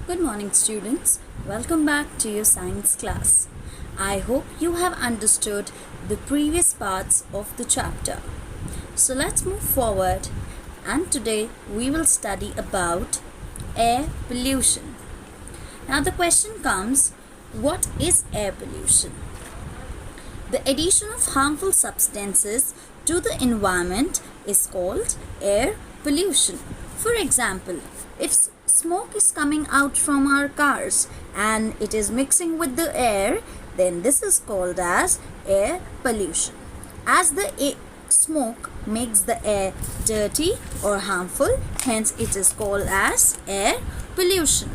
Good morning, students. Welcome back to your science class. I hope you have understood the previous parts of the chapter. So let's move forward, and today we will study about air pollution. Now the question comes, what is air pollution? The addition of harmful substances to the environment is called air pollution. For example, if smoke is coming out from our cars and it is mixing with the air, then this is called as air pollution. As the smoke makes the air dirty or harmful, hence it is called as air pollution.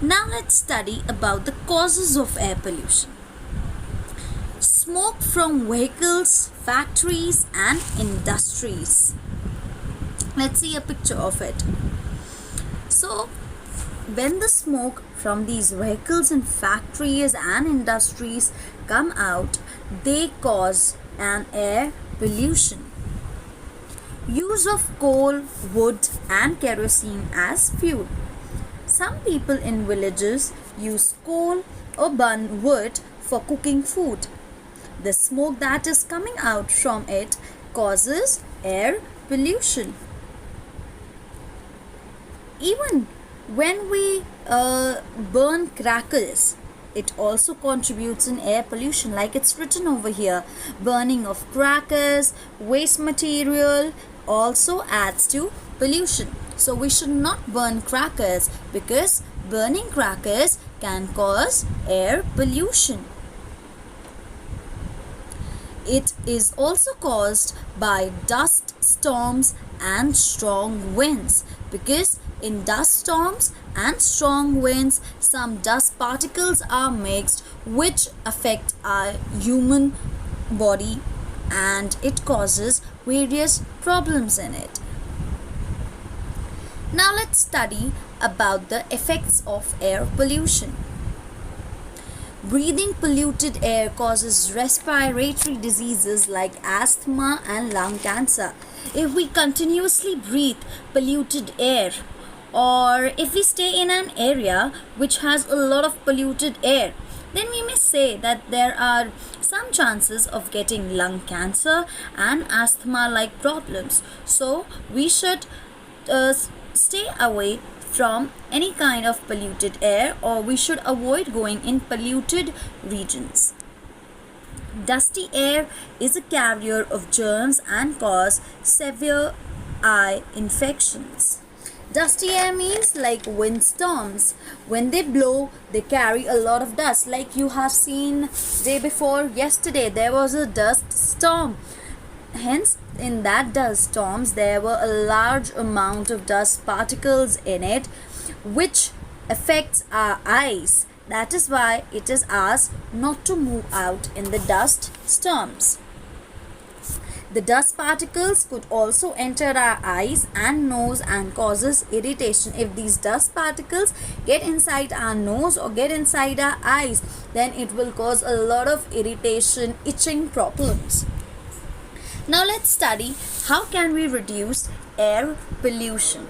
Now let's study about the causes of air pollution. Smoke from vehicles, factories and industries. Let's see a picture of it. So, when the smoke from these vehicles and factories and industries come out, they cause an air pollution. Use of coal, wood and kerosene as fuel. Some people in villages use coal or burn wood for cooking food. The smoke that is coming out from it causes air pollution. Even when we burn crackers, it also contributes in air pollution, like it's written over here. Burning of crackers, waste material also adds to pollution. So we should not burn crackers because burning crackers can cause air pollution. It is also caused by dust storms and strong winds, because in dust storms and strong winds some dust particles are mixed which affect our human body and it causes various problems in it. Now let's study about the effects of air pollution. Breathing polluted air causes respiratory diseases like asthma and lung cancer. If we continuously breathe polluted air, or if we stay in an area which has a lot of polluted air, then we may say that there are some chances of getting lung cancer and asthma like problems. So we should stay away from any kind of polluted air, or we should avoid going in polluted regions. Dusty air is a carrier of germs and cause severe eye infections. Dusty air means like windstorms. When they blow, they carry a lot of dust. Like you have seen day before yesterday, there was a dust storm. Hence, in that dust storms, there were a large amount of dust particles in it, which affects our eyes. That is why it is asked not to move out in the dust storms. The dust particles could also enter our eyes and nose and causes irritation. If these dust particles get inside our nose or get inside our eyes, then it will cause a lot of irritation, itching problems. Now let's study how can we reduce air pollution.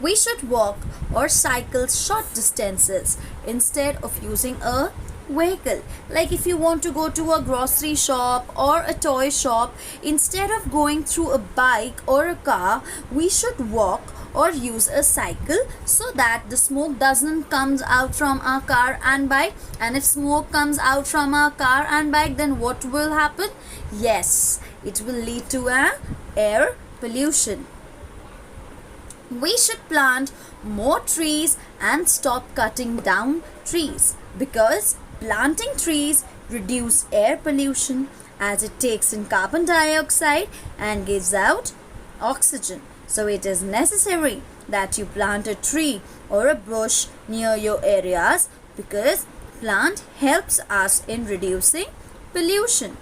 We should walk or cycle short distances instead of using a vehicle. Like if you want to go to a grocery shop or a toy shop, instead of going through a bike or a car, we should walk or use a cycle so that the smoke doesn't comes out from our car and bike. And if smoke comes out from our car and bike, then what will happen? Yes, it will lead to an air pollution. We should plant more trees and stop cutting down trees, because planting trees reduce air pollution as it takes in carbon dioxide and gives out oxygen. So it is necessary that you plant a tree or a bush near your areas, because plant helps us in reducing pollution.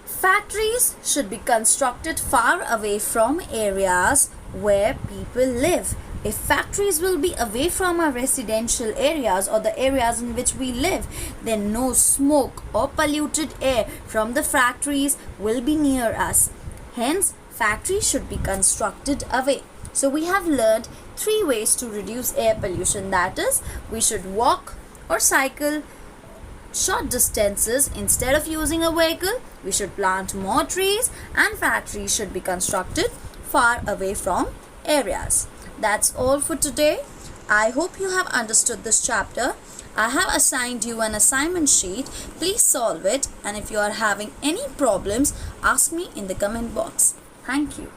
Factories should be constructed far away from areas where people live. If factories will be away from our residential areas or the areas in which we live, then no smoke or polluted air from the factories will be near us. Hence, factories should be constructed away. So we have learned 3 ways to reduce air pollution, that is, we should walk or cycle short distances instead of using a vehicle, we should plant more trees, and factories should be constructed far away from areas. That's all for today. I hope you have understood this chapter. I have assigned you an assignment sheet. Please solve it, and if you are having any problems, ask me in the comment box. Thank you.